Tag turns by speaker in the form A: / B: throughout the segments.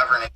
A: governing.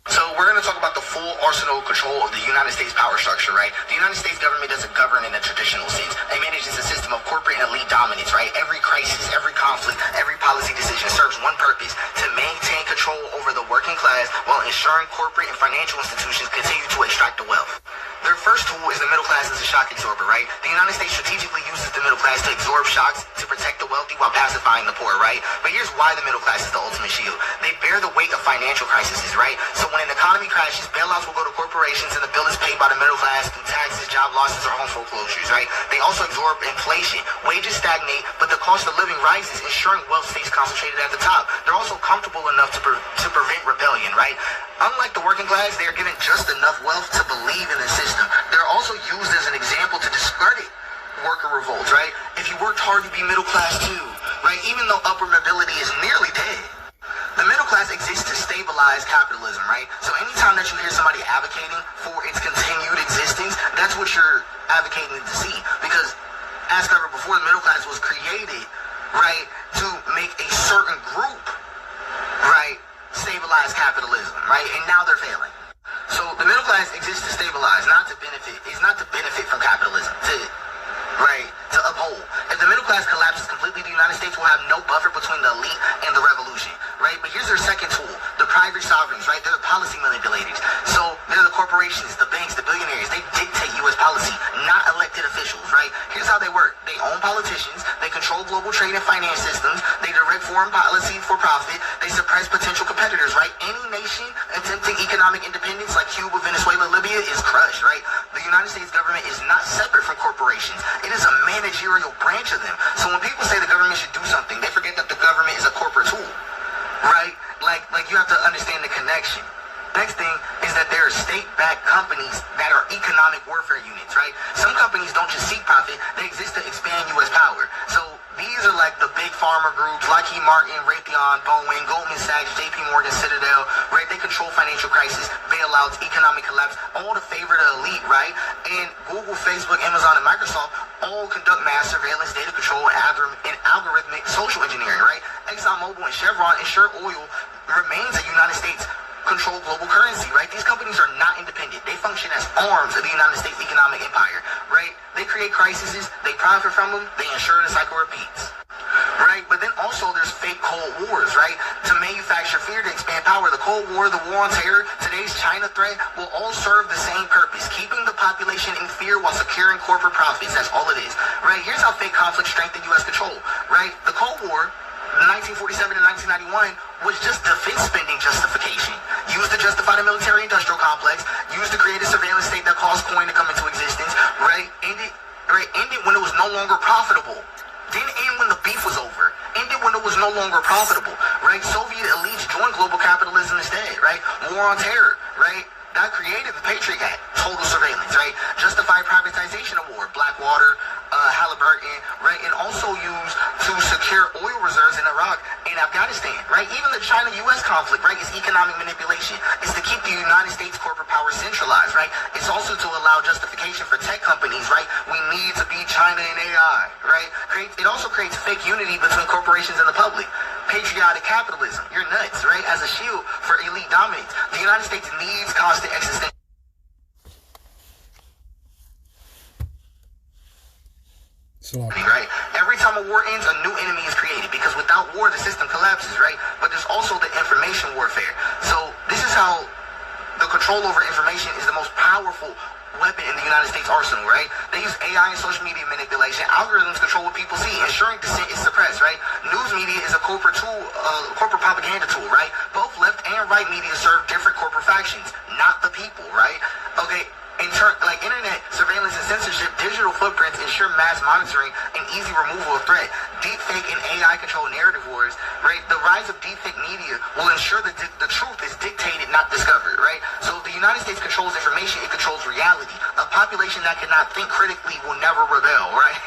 A: So we're going to talk about the full arsenal of control of the United States power structure, right? The United States government doesn't govern in a traditional sense. It manages a system of corporate and elite dominance, right? Every crisis, every conflict, every policy decision serves one purpose: to maintain control over the working class while ensuring corporate and financial institutions continue to extract the wealth. Their first tool is the middle class as a shock absorber, right? The United States strategically uses the middle class to absorb shocks to protect the wealthy while pacifying the poor, right? But here's why the middle class is the ultimate shield. They bear the weight of financial crises, right? So when an economy crashes, bailouts will go to corporations and the bill is paid by the middle class through taxes, job losses, or home foreclosures, right? They also absorb inflation. Wages stagnate, but the cost of living rises, ensuring wealth stays concentrated at the top. They're also comfortable enough to prevent rebellion, right? Unlike the working class, they are given just enough wealth to believe in the system. They're also used as an example to discredit worker revolts, right? If you worked hard, you'd be middle class too, right? Even though upward mobility is nearly dead. The middle class exists to stabilize capitalism, right? So anytime that you hear somebody advocating for its continued existence, that's what you're advocating to see. Because, as covered before, the middle class was created, right, to make a certain group, right, stabilize capitalism, right? And now they're failing. So the middle class exists to stabilize, not to benefit. It's not to benefit from capitalism, to uphold. If the middle class collapses completely, the United States will have no buffer between the elite and the revolution, right? But here's their second tool: the private sovereigns, right? They're the policy manipulators. So they're the corporations, the banks, the billionaires. They dictate U.S. policy, not elected officials, right? Here's how they work: they own politicians, they control global trade and finance systems, they direct foreign policy for profit, they suppress potential competitors, right? Any nation attempting economic independence like Cuba, Venezuela, Libya is crushed, right? The United States government is not separate from corporations. It is a managerial branch of them. So when people say the government should do something, they forget that the government is a corporate tool, right? Like you have to understand the connection. Next thing is that there are state-backed companies that are economic warfare units, right? Some companies don't just seek profit, they exist to expand U.S. power. So these are like the big pharma groups: Lockheed Martin, Raytheon, Boeing, Goldman Sachs, JP Morgan, Citadel, right? They control financial crisis, bailouts, economic collapse, all to favor the elite, right? And Google, Facebook, Amazon, and Microsoft all conduct mass surveillance, data control, and algorithmic social engineering, right? ExxonMobil and Chevron ensure oil remains a United States control global currency, right? These companies are not independent. They function as arms of the United States economic empire, right? They create crises, they profit from them, they ensure the cycle repeats, right? But then also there's fake Cold Wars, right? To manufacture fear to expand power. The Cold War, the war on terror, today's China threat will all serve the same purpose: keeping the population in fear while securing corporate profits. That's all it is, right? Here's how fake conflict strengthened U.S. control, right? The Cold War, 1947 to 1991, was just defense spending justification, used to justify the military-industrial complex, used to create a surveillance state that caused coin to come into existence, right? Ended when it was no longer profitable. Didn't end when the beef was over. Ended when it was no longer profitable, right? Soviet elites joined global capitalism instead, right? War on terror, right? That created the Patriot Act, total surveillance, right? Justified privatization of war, Blackwater, Halliburton, right? And also used to secure oil reserves in Iraq and Afghanistan, right? Even the China-U.S. conflict, right, is economic manipulation. It's to keep the United States corporate power centralized, right? It's also to allow justification for tech companies, right? We need to beat China in AI, right? It also creates fake unity between corporations and the public. Patriotic capitalism, you're nuts, right? As a shield for elite dominance. The United States needs constant existential. Right? Every time a war ends, a new enemy is created, because without war, the system collapses, right? But there's also the information warfare. So this is how the control over information is the most powerful weapon in the United States arsenal, right? They use AI and social media manipulation. Algorithms control what people see. Ensuring dissent is suppressed, right? News media is a corporate tool, corporate propaganda tool, right? Both left and right media serve different corporate factions, not the people, right? Okay. Like internet surveillance and censorship, digital footprints ensure mass monitoring and easy removal of threat. Deepfake and AI control narrative wars, right? The rise of deepfake media will ensure that the truth is dictated, not discovered, right? So if the United States controls information, it controls reality. A population that cannot think critically will never rebel, right?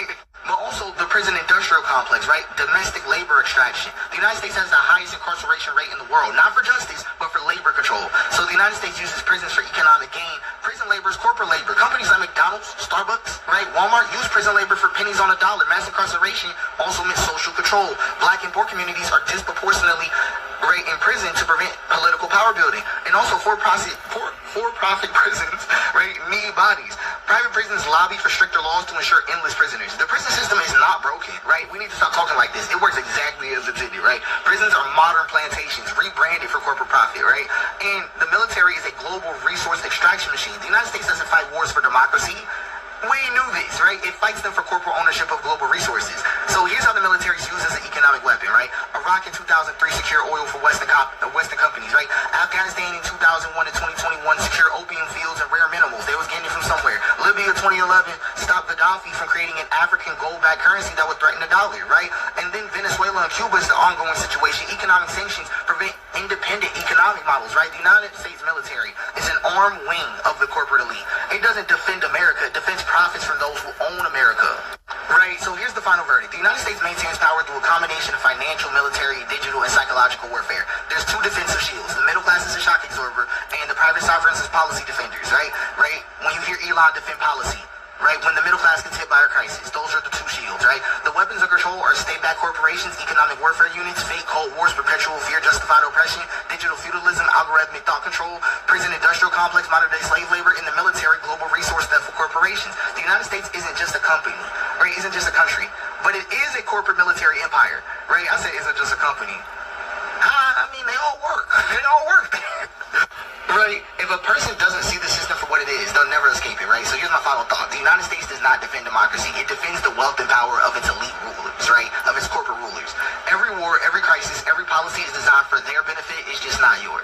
A: But also the prison industrial complex, right? Domestic labor extraction. The United States has the highest incarceration rate in the world, not for justice, but for labor control. So the United States uses prisons for economic gain. Prison labor is corporate labor. Companies like McDonald's, Starbucks, right? Walmart use prison labor for pennies on a dollar. Mass incarceration also means social control. Black and poor communities are disproportionately in prison to prevent political power building. And also for-profit prisons, right, need bodies. Private prisons lobby for stricter laws to ensure endless prisoners. The prison system is not broken, right? We need to stop talking like this. It works exactly as intended, right? Prisons are modern plantations, rebranded for corporate profit, right? And the military is a global resource extraction machine. The United States doesn't fight wars for democracy. We knew this, right? It fights them for corporate ownership of global resources. So here's how the military is used as an economic weapon, right? Iraq in 2003 secured oil for Western companies, right? Afghanistan in 2001 to 2021 secured opium fields and rare minerals. They was getting it from somewhere. Libya in 2011 stopped Gaddafi from creating an African gold-backed currency that would threaten the dollar, right? And then Venezuela and Cuba is the ongoing situation. Economic sanctions prevent independent economic models, right? The United States military is an armed wing of the corporate elite. It doesn't defend America. It defends profits from those who own America. Right, so here's the final verdict. The United States maintains power through a combination of financial, military, digital, and psychological warfare. There's two defensive shields. The middle class is a shock absorber, and the private sovereigns is policy defenders, right? Right? When you hear Elon defend policy, right? When the middle class gets hit by a crisis, those are the two shields, right? The weapons of control are state-backed corporations, economic warfare units, fake cold wars, perpetual fear, justified oppression, digital feudalism, algorithmic thought control, prison industrial complex, modern-day slave labor, and the military, global resource theft for corporations. The United States isn't just a company, right? It isn't just a country, but it is a corporate military empire, right? I say it isn't just a company. I mean, they all work. They all work. Right? If a person doesn't see the system for what it is, they'll never escape it, right? So here's my final thought. The United States does not defend democracy. It defends the wealth and power of its elite rulers, right? Of its corporate rulers. Every war, every crisis, every policy is designed for their benefit. It's just not yours.